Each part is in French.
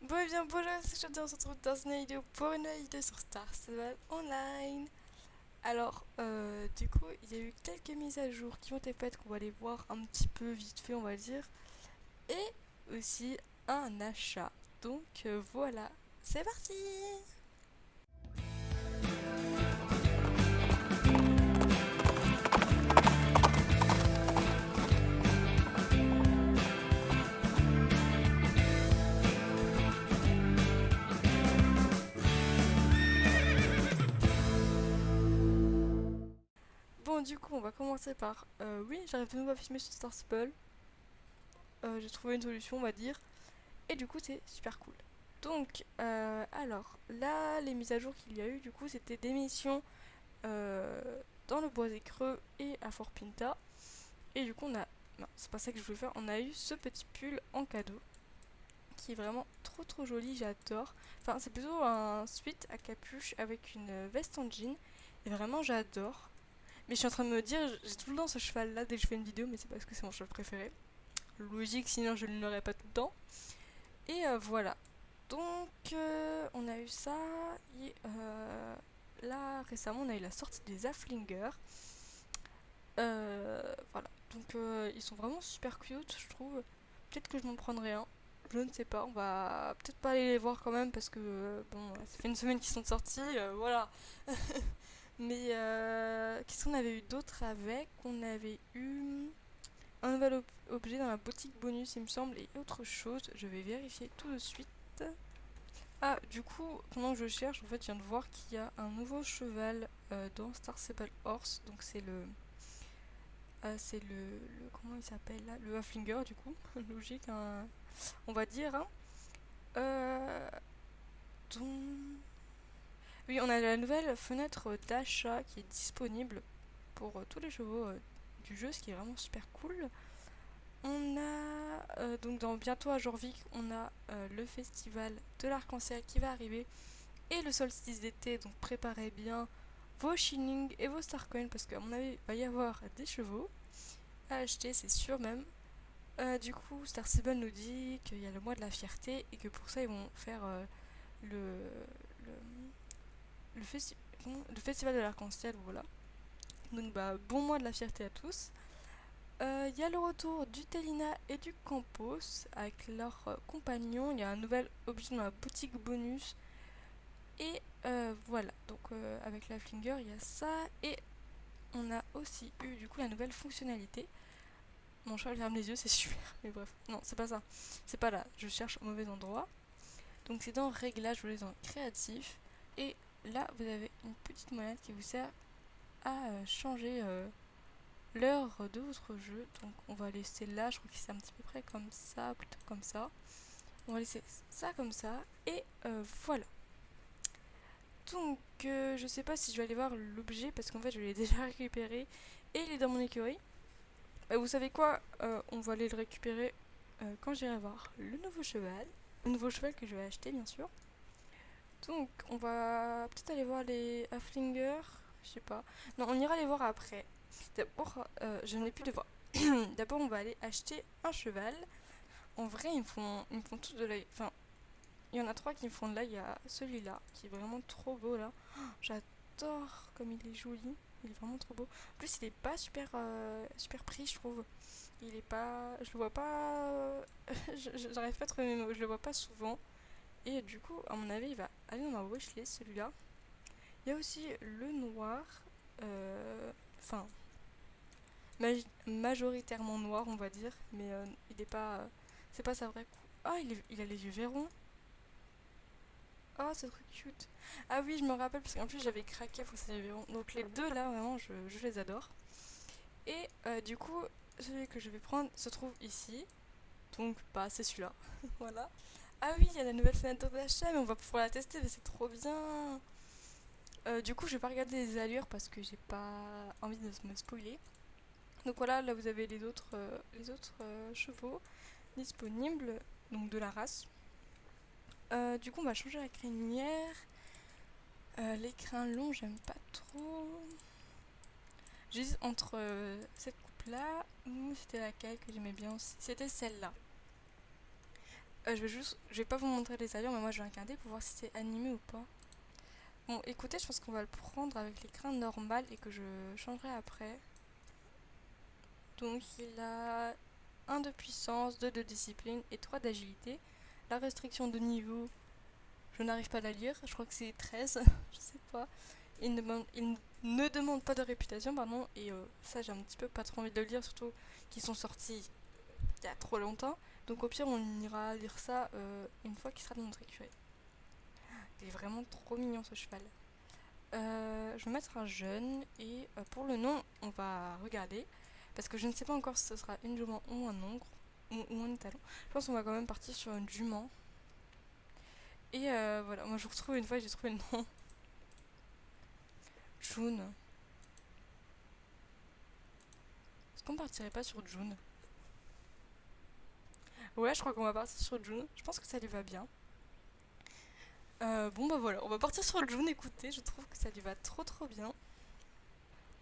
Bon et bien bonjour, c'est Chantal, on se retrouve dans une vidéo pour une vidéo sur Star Stable Online. Alors, du coup, il y a eu quelques mises à jour qui ont été faites qu'on va aller voir un petit peu vite fait, on va dire. Et aussi un achat. Donc voilà, c'est parti. Bon, du coup, on va commencer par... oui, j'arrive de nouveau à filmer sur Star Stable. J'ai trouvé une solution, on va dire. Et du coup, c'est super cool. Donc, alors, là, les mises à jour qu'il y a eu, du coup, c'était des missions euh, dans le Boisé Creux et à Fort Pinta. Et du coup, on a. Non, c'est pas ça que je voulais faire. On a eu ce petit pull en cadeau qui est vraiment trop joli, j'adore. Enfin, c'est plutôt un sweat à capuche avec une veste en jean. Et vraiment, j'adore. Mais je suis en train de me dire, j'ai tout le temps ce cheval là dès que je fais une vidéo, mais c'est parce que c'est mon cheval préféré. Logique, sinon je ne l'aurais pas tout le temps. Et voilà. Donc, on a eu ça. Et là, récemment, on a eu la sortie des Afflingers. Voilà. Donc, ils sont vraiment super cute, je trouve. Peut-être que je m'en prendrai un. Je ne sais pas. On va peut-être pas aller les voir quand même parce que, bon, ça fait une semaine qu'ils sont sortis. Voilà. Mais qu'est-ce qu'on avait eu d'autre avec? On avait eu un nouvel objet dans la boutique bonus, il me semble, et autre chose. Je vais vérifier tout de suite. Ah, du coup, pendant que je cherche, en fait, je viens de voir qu'il y a un nouveau cheval dans Star Stable Horse. Donc, comment il s'appelle là? Le Haflinger, du coup. Logique, hein, on va dire. Hein. Euh, donc... Oui, on a la nouvelle fenêtre d'achat qui est disponible pour tous les chevaux du jeu, ce qui est vraiment super cool. On a donc dans bientôt à Jorvik, on a le festival de l'arc-en-ciel qui va arriver et le solstice d'été, donc préparez bien vos shillings et vos starcoins parce qu'à mon avis il va y avoir des chevaux à acheter, c'est sûr même. Du coup, Star Stable nous dit qu'il y a le mois de la fierté et que pour ça ils vont faire le, le, le festival de l'arc-en-ciel, voilà. Donc bah bon mois de la fierté à tous. Il y a le retour du Telina et du Campos avec leurs compagnons. Il y a un nouvel objet dans la boutique bonus. Et voilà, donc avec la Flinger, il y a ça. Et on a aussi eu du coup la nouvelle fonctionnalité. Mon chat ferme les yeux, c'est super. Mais bref, non, c'est pas ça. C'est pas là, je cherche au mauvais endroit. Donc c'est dans Réglages, vous voulez dans Créatif. Et là, vous avez une petite molette qui vous sert à changer l'heure de votre jeu. Donc on va laisser là, je crois que c'est un petit peu près comme ça, plutôt comme ça. On va laisser ça comme ça. Et voilà. Donc je sais pas si je vais aller voir l'objet parce qu'en fait je l'ai déjà récupéré et il est dans mon écurie. Vous savez quoi? On va aller le récupérer quand j'irai voir le nouveau cheval. Le nouveau cheval que je vais acheter bien sûr. Donc on va peut-être aller voir les Haflingers. Je sais pas. Non, on ira les voir après. D'abord, je n'ai plus de voix. D'abord, on va aller acheter un cheval. En vrai, ils me font tous de l'œil. Enfin, il y en a trois qui me font de l'œil. Il y a celui-là, qui est vraiment trop beau là. Oh, j'adore comme il est joli. Il est vraiment trop beau. En plus, il est pas super pris, je trouve. Il est pas. Je le vois pas. J'arrive pas à trouver mes mots. Je le vois pas souvent. Et du coup, à mon avis, il va aller dans ma wishlist celui-là. Il y a aussi le noir. Enfin, majoritairement noir, on va dire, mais il est pas. C'est pas sa vraie coupe. Ah, il a les yeux verrons. Oh, c'est trop cute. Ah oui, je me rappelle parce qu'en plus j'avais craqué pour ces yeux verrons. Donc les deux là, vraiment, je les adore. Et du coup, celui que je vais prendre se trouve ici. Donc, bah, c'est celui-là. Voilà. Ah oui, il y a la nouvelle fenêtre d'achat, mais on va pouvoir la tester, mais c'est trop bien. Du coup, je vais pas regarder les allures parce que j'ai pas envie de me spoiler. Donc voilà, là vous avez les autres chevaux disponibles, donc de la race. Du coup, on va changer la crinière. Les crins longs, j'aime pas trop. J'hésite entre cette coupe-là ou c'était laquelle que j'aimais bien aussi. C'était celle-là. Je vais pas vous montrer les allures, mais moi je vais regarder pour voir si c'est animé ou pas. Bon, écoutez, je pense qu'on va le prendre avec l'écran normal et que je changerai après. Donc il a 1 de puissance, 2 de discipline et 3 d'agilité. La restriction de niveau, je n'arrive pas à la lire, je crois que c'est 13, je sais pas. Il ne demande pas de réputation, pardon, et ça j'ai un petit peu pas trop envie de le lire, surtout qu'ils sont sortis il y a trop longtemps. Donc au pire on ira lire ça une fois qu'il sera dans notre écurie. Il est vraiment trop mignon ce cheval. Je vais mettre un jeune et pour le nom on va regarder parce que je ne sais pas encore si ce sera une jument ou un ongre ou un étalon. Je pense qu'on va quand même partir sur une jument. Et voilà, moi je retrouve une fois j'ai trouvé le nom. June. Est-ce qu'on partirait pas sur June? Ouais, je crois qu'on va partir sur June. Je pense que ça lui va bien. Bon bah voilà, on va partir sur le June, écoutez, je trouve que ça lui va trop trop bien.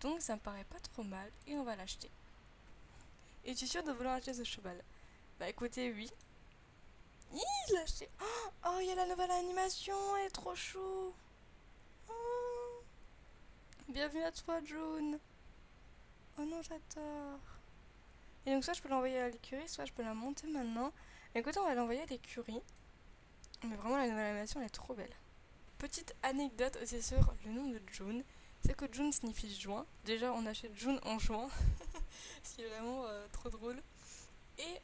Donc ça me paraît pas trop mal et on va l'acheter. Es-tu sûr de vouloir acheter ce cheval? Bah écoutez, oui. Il l'a acheté. Oh, il y a la nouvelle animation, elle est trop chou. Oh, bienvenue à toi, June. Oh non, j'adore. Et donc soit je peux l'envoyer à l'écurie, soit je peux la monter maintenant. Écoutez, on va l'envoyer à l'écurie. Mais vraiment, la nouvelle animation, elle est trop belle. Petite anecdote aussi sur le nom de June. C'est que June signifie juin. Déjà, on achète June en juin. Ce qui est vraiment trop drôle. Et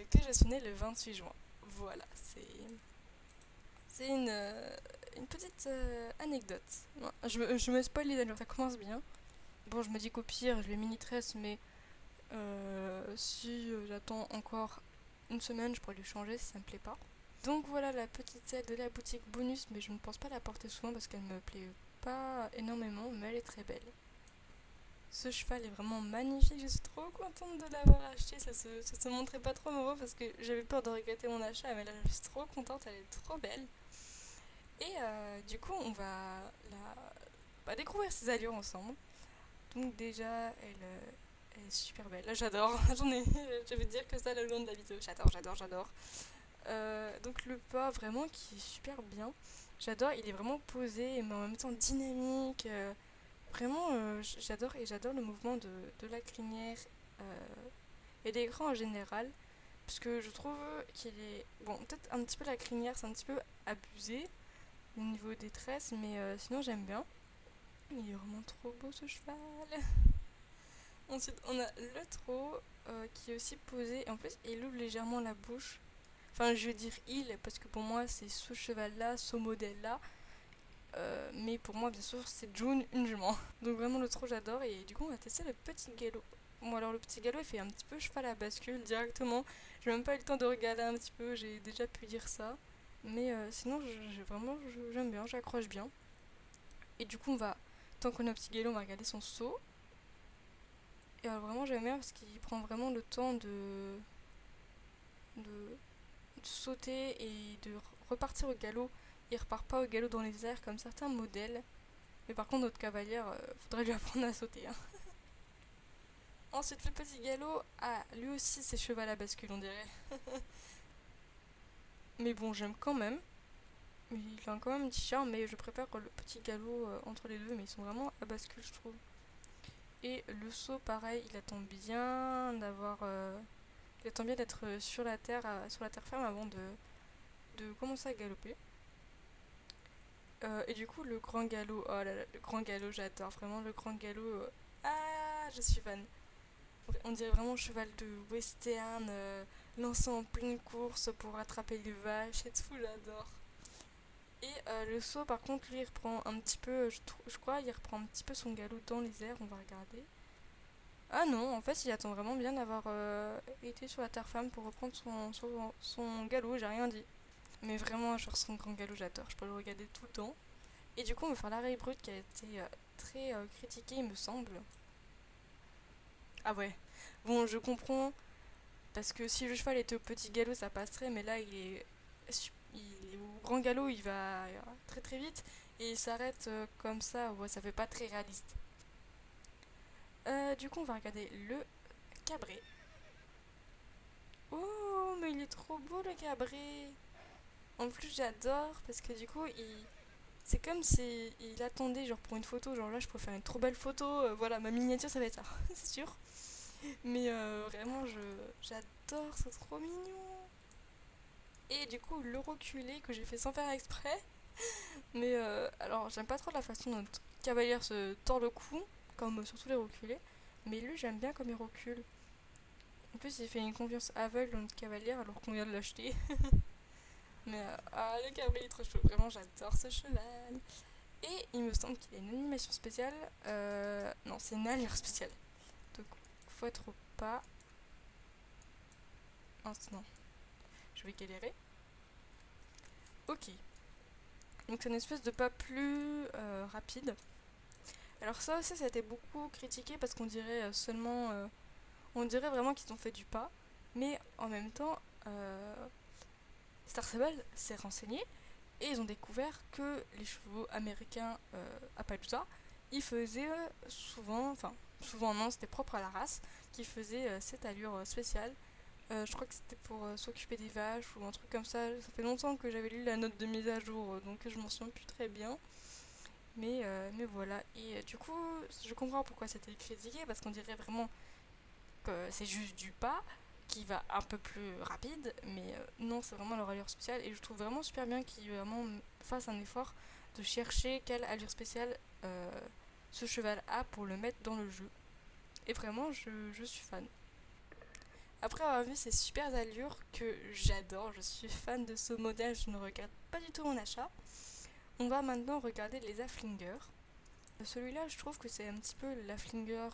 que je suis née le 28 juin. Voilà, c'est une petite anecdote. Non, je me spoil les allures, ça commence bien. Bon, je me dis qu'au pire, je vais mini-tresse, mais si j'attends encore une semaine, je pourrais lui changer si ça me plaît pas. Donc voilà la petite selle de la boutique bonus, mais je ne pense pas la porter souvent parce qu'elle me plaît pas énormément, mais elle est très belle. Ce cheval est vraiment magnifique, je suis trop contente de l'avoir acheté. Ça se montrait pas trop mauvais parce que j'avais peur de regretter mon achat, mais là je suis trop contente, elle est trop belle. Et du coup, va découvrir ses allures ensemble. Donc déjà, elle est super belle. Là, j'adore. Je vais dire que ça le long de la vidéo. J'adore, j'adore, j'adore. Donc le pas vraiment qui est super bien. J'adore, il est vraiment posé mais en même temps dynamique. Vraiment, j'adore et j'adore le mouvement de la crinière et des l'écran en général. Parce que je trouve qu'il est... Bon, peut-être un petit peu la crinière, c'est un petit peu abusé au niveau des tresses, mais sinon j'aime bien. Il est vraiment trop beau ce cheval. Ensuite, on a le trot qui est aussi posé. Et en plus, il ouvre légèrement la bouche. Enfin, je veux dire il, parce que pour moi, c'est ce cheval-là, ce modèle-là. Mais pour moi, bien sûr, c'est June, une jument. Donc vraiment, le trot, j'adore. Et du coup, on va tester le petit galop. Bon, alors le petit galop, il fait un petit peu cheval à bascule directement. J'ai même pas eu le temps de regarder un petit peu, j'ai déjà pu dire ça. Mais sinon, j'aime bien, j'accroche bien. Et du coup, tant qu'on a un petit galop, on va regarder son saut. Et alors vraiment, j'aime bien parce qu'il prend vraiment le temps de sauter et de repartir au galop. Il repart pas au galop dans les airs comme certains modèles. Mais par contre, notre cavalière, faudrait lui apprendre à sauter. Hein. Ensuite, le petit galop a lui aussi ses chevals à bascule, on dirait. Mais bon, j'aime quand même. Il a quand même un petit charme, mais je préfère le petit galop entre les deux. Mais ils sont vraiment à bascule, je trouve. Et le saut, pareil, il attend bien d'avoir. Il attend bien d'être sur la terre ferme avant de commencer à galoper. Et du coup, le grand galop, oh là là, le grand galop, j'adore vraiment le grand galop. Ah, je suis fan. On dirait vraiment cheval de western, lancé en pleine course pour attraper les vaches et tout, j'adore. Et le saut, par contre, lui, il reprend un petit peu, je crois, il reprend un petit peu son galop dans les airs, on va regarder. Ah non, en fait, il attend vraiment bien d'avoir été sur la terre ferme pour reprendre son galop, j'ai rien dit. Mais vraiment, genre son grand galop, j'adore, je peux le regarder tout le temps. Et du coup, on va faire l'arrêt brut qui a été très critiqué, il me semble. Ah ouais. Bon, je comprends, parce que si le cheval était au petit galop, ça passerait, mais là, il est au grand galop, il va très très vite, et il s'arrête comme ça, ouais, ça fait pas très réaliste. Du coup, on va regarder le cabré. Oh, mais il est trop beau le cabré. En plus, j'adore parce que du coup, c'est comme si il attendait genre pour une photo. Genre là, je peux faire une trop belle photo. Voilà, ma miniature, ça va être ça, c'est sûr. Mais vraiment, j'adore, c'est trop mignon. Et du coup, le reculé que j'ai fait sans faire exprès. Mais alors, j'aime pas trop la façon dont Cavalier se tord le cou, comme sur tous les reculés. Mais lui, j'aime bien comme il recule. En plus, il fait une confiance aveugle dans notre Cavalier alors qu'on vient de l'acheter. Mais le cabré est trop chaud. Vraiment, j'adore ce cheval. Et il me semble qu'il y a une animation spéciale. Non, c'est une allure spéciale. Donc, faut être au pas. Non, je vais galérer. Ok. Donc, c'est une espèce de pas plus rapide. Alors, ça aussi, ça a été beaucoup critiqué parce qu'on dirait seulement. On dirait vraiment qu'ils ont fait du pas. Mais en même temps, Star Stable s'est renseigné et ils ont découvert que les chevaux américains Appaloosa, ils faisaient souvent non, c'était propre à la race, qui faisait cette allure spéciale. Je crois que c'était pour s'occuper des vaches ou un truc comme ça. Ça fait longtemps que j'avais lu la note de mise à jour, donc je m'en souviens plus très bien. Mais voilà. Et du coup, je comprends pourquoi c'était critiqué, parce qu'on dirait vraiment que c'est juste du pas qui va un peu plus rapide, mais non, c'est vraiment leur allure spéciale. Et je trouve vraiment super bien qu'ils vraiment fassent un effort de chercher quelle allure spéciale ce cheval a pour le mettre dans le jeu. Et vraiment, je suis fan. Après avoir vu ces super allures que j'adore, je suis fan de ce modèle, je ne regrette pas du tout mon achat. On va maintenant regarder les Haflinger. Celui-là, je trouve que c'est un petit peu l'Haflinger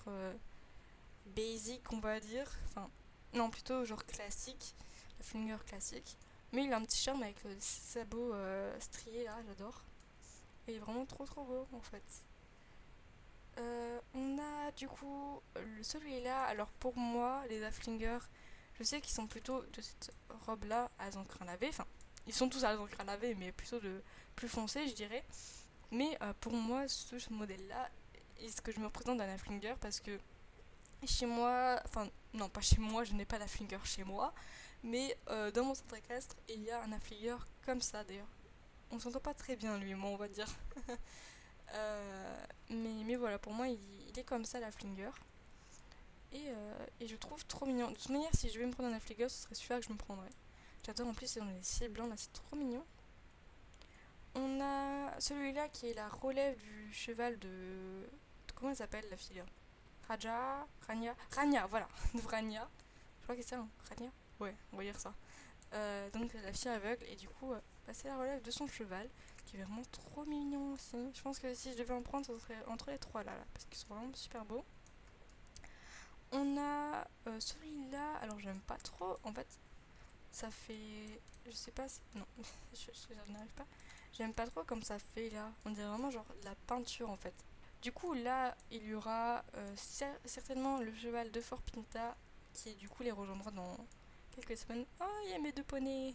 basic, on va dire. Enfin, non, plutôt genre classique. L'Haflinger classique. Mais il a un petit charme avec le sabot strié là, j'adore. Et il est vraiment trop trop beau en fait. On a du coup celui-là. Alors pour moi, les Haflinger, je sais qu'ils sont plutôt de cette robe-là à encre à laver. Enfin, ils sont tous à encre à laver, mais plutôt de plus foncé, je dirais. Mais pour moi, ce modèle-là est ce que je me représente d'un Haflinger parce que chez moi, enfin, non, pas chez moi, je n'ai pas d'Haflinger chez moi, mais dans mon centre équestre, il y a un Haflinger comme ça d'ailleurs. On s'entend pas très bien lui et moi, on va dire. Mais voilà, pour moi, il est comme ça l'Haflinger. Et je trouve trop mignon. De toute manière, si je vais me prendre un Haflinger, ce serait celui-là que je me prendrais. J'adore en plus, c'est dans les cils blancs là, c'est trop mignon. On a celui-là qui est la relève du cheval de. Comment elle s'appelle la fille là? Rania, voilà, de Rania. Je crois que c'est ça, hein, Rania. Ouais, on va dire ça. Donc la fille aveugle, et du coup, c'est la relève de son cheval, qui est vraiment trop mignon aussi. Je pense que si je devais en prendre, ce serait entre les trois là, parce qu'ils sont vraiment super beaux. On a celui-là, alors j'aime pas trop, en fait, ça fait. Je sais pas si. Non, je n'arrive pas. J'aime pas trop comme ça fait là. On dirait vraiment genre de la peinture en fait. Du coup, là, il y aura certainement le cheval de Fort Pinta qui, du coup, les rejoindra dans quelques semaines. Oh, il y a mes deux poneys!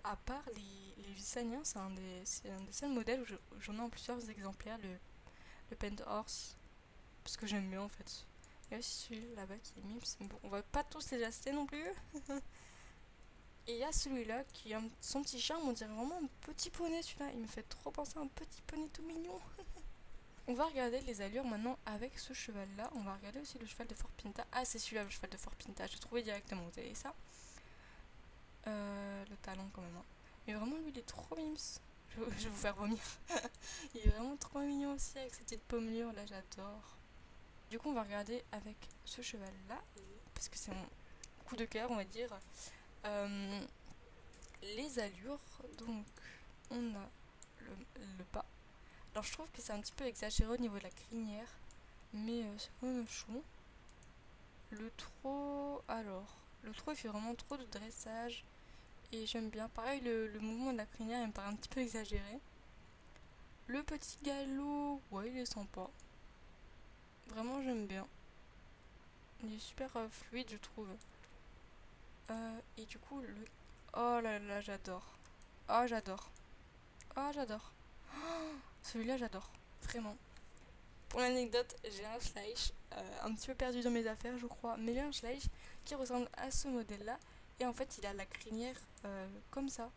À part les Vissaniens, c'est un des seuls modèles où j'en ai en plusieurs exemplaires, le Pent Horse, parce que j'aime bien en fait. Il y a aussi celui là-bas qui est mimes, mais bon, on va pas tous les acheter non plus. Et il y a celui-là qui a son petit charme, on dirait vraiment un petit poney celui-là. Il me fait trop penser à un petit poney tout mignon. On va regarder les allures maintenant avec ce cheval-là. On va regarder aussi le cheval de Fort Pinta. Ah, c'est celui-là le cheval de Fort Pinta. J'ai trouvé directement, vous avez ça. Le talon quand même. Hein. Mais vraiment, lui, il est trop mimes. Je vais vous faire vomir. Il est vraiment trop mignon aussi avec ses petites pommelures. Là, j'adore. Du coup, on va regarder avec ce cheval-là. Parce que c'est mon coup de cœur, on va dire. Les allures. Donc, on a le pas. Alors, je trouve que c'est un petit peu exagéré au niveau de la crinière. Mais c'est quand même chou. Le trot, alors, le trot il fait vraiment trop de dressage et j'aime bien. Pareil, le mouvement de la crinière il me paraît un petit peu exagéré. Le petit galop, ouais, il est sympa. Vraiment, j'aime bien. Il est super fluide, je trouve. Et du coup, le. Oh là là, j'adore. Oh, j'adore. Oh, j'adore. Oh, celui-là, j'adore. Vraiment. Pour l'anecdote, j'ai un Schleich, un petit peu perdu dans mes affaires, je crois, mais j'ai un Schleich qui ressemble à ce modèle-là. Et en fait, il a la crinière comme ça,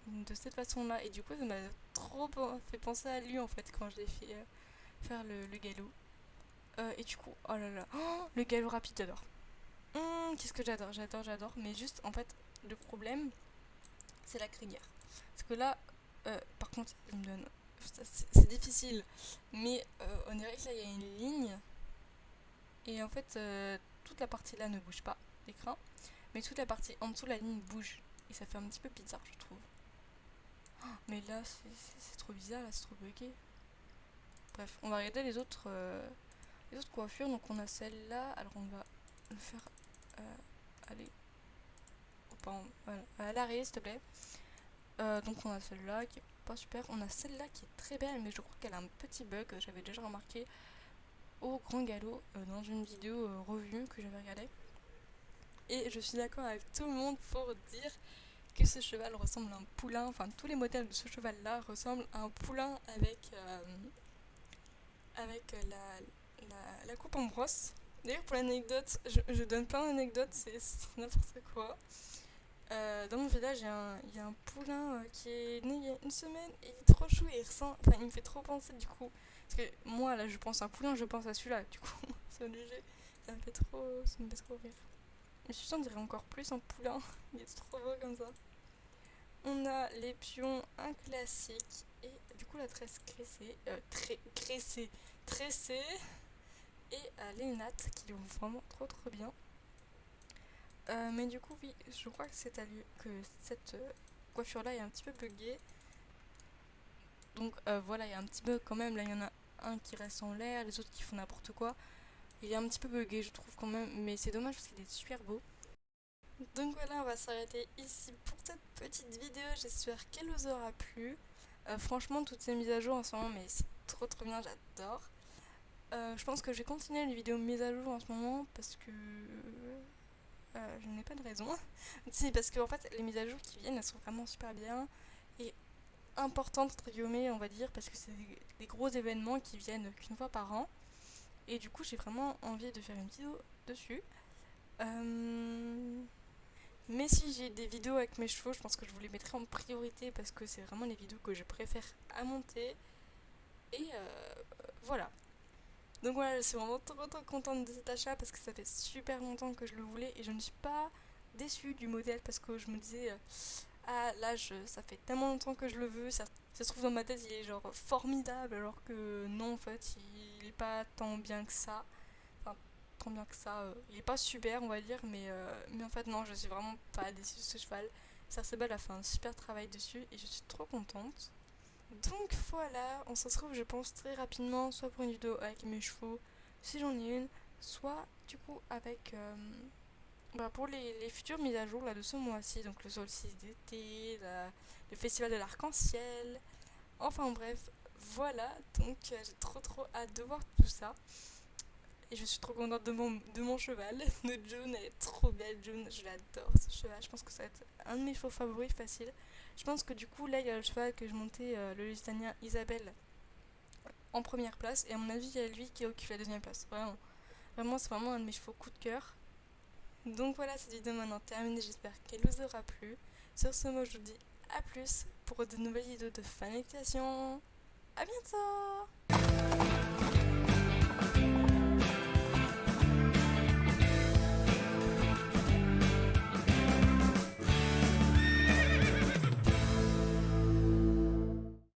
de cette façon-là. Et du coup, ça m'a trop fait penser à lui en fait quand je l'ai fait faire le galop. Et du coup, oh là là, oh, le galop rapide, j'adore. Qu'est-ce que j'adore, j'adore. Mais juste, en fait, le problème, c'est la crinière. Parce que là, par contre, il me donne. C'est difficile. Mais on dirait que là, il y a une ligne. Et en fait, toute la partie là ne bouge pas, l'écran. Mais toute la partie en dessous, la ligne bouge. Et ça fait un petit peu bizarre, je trouve. Mais là, c'est trop bizarre, là, c'est trop bugué. Bref, on va regarder les autres coiffures. Donc on a celle-là. Alors on va le faire. Allez. Oh, pardon, voilà. À l'arrêt, s'il te plaît. Donc on a celle-là qui est pas super. On a celle-là qui est très belle, mais je crois qu'elle a un petit bug. J'avais déjà remarqué au grand galop dans une vidéo revue que j'avais regardée. Et je suis d'accord avec tout le monde pour dire que ce cheval ressemble à un poulain. Enfin, tous les modèles de ce cheval-là ressemblent à un poulain avec la coupe en brosse. D'ailleurs, pour l'anecdote, je donne plein d'anecdotes, c'est n'importe quoi. Dans mon village, il y a un poulain qui est né il y a une semaine et il est trop chou et il me fait trop penser du coup. Parce que moi, là, je pense à un poulain, je pense à celui-là, du coup, c'est obligé. Ça me fait trop rire. Et celui-ci, on dirait encore plus un poulain, il est trop beau comme ça. On a les pions, un classique et du coup la tresse tressée et les nattes qui vont vraiment trop bien. Mais du coup, oui, je crois que cette coiffure là est un petit peu buggée. Donc voilà, il y a un petit bug quand même. Là, il y en a un qui reste en l'air, les autres qui font n'importe quoi. Il est un petit peu buggé, je trouve quand même, mais c'est dommage parce qu'il est super beau. Donc voilà, on va s'arrêter ici pour cette petite vidéo. J'espère qu'elle vous aura plu. Franchement, toutes ces mises à jour en ce moment, mais c'est trop bien, j'adore. Je pense que je vais continuer les vidéos mises à jour en ce moment parce que je n'ai pas de raison. Si, parce que en fait, les mises à jour qui viennent, elles sont vraiment super bien et importantes, entre guillemets, on va dire, parce que c'est des gros événements qui viennent qu'une fois par an. Et du coup, j'ai vraiment envie de faire une vidéo dessus. Mais si j'ai des vidéos avec mes chevaux, je pense que je vous les mettrai en priorité parce que c'est vraiment les vidéos que je préfère à monter. Et voilà. Donc voilà, je suis vraiment trop contente de cet achat parce que ça fait super longtemps que je le voulais et je ne suis pas déçue du modèle parce que je me disais ah là ça fait tellement longtemps que je le veux, ça se trouve dans ma tête il est genre formidable alors que non en fait il est pas tant bien que ça. Enfin tant bien que ça, il est pas super on va dire mais en fait non je suis vraiment pas déçue de ce cheval. Sarcebal a fait un super travail dessus et je suis trop contente. Donc voilà, on se retrouve je pense très rapidement, soit pour une vidéo avec mes chevaux, si j'en ai une, soit du coup avec pour les futures mises à jour là, de ce mois-ci, donc le solstice d'été, le festival de l'arc-en-ciel, enfin bref, voilà, donc j'ai trop hâte de voir tout ça. Et je suis trop contente de mon cheval, de June, elle est trop belle June, je l'adore ce cheval, je pense que ça va être un de mes chevaux favoris facile. Je pense que du coup là il y a le cheval que je montais, le Lusitanien Isabelle, en première place et à mon avis il y a lui qui occupe la deuxième place, vraiment. Vraiment c'est vraiment un de mes chevaux coup de cœur. Donc voilà, cette vidéo est maintenant terminée, j'espère qu'elle vous aura plu. Sur ce mot, je vous dis à plus pour de nouvelles vidéos de fan équitation. À bientôt!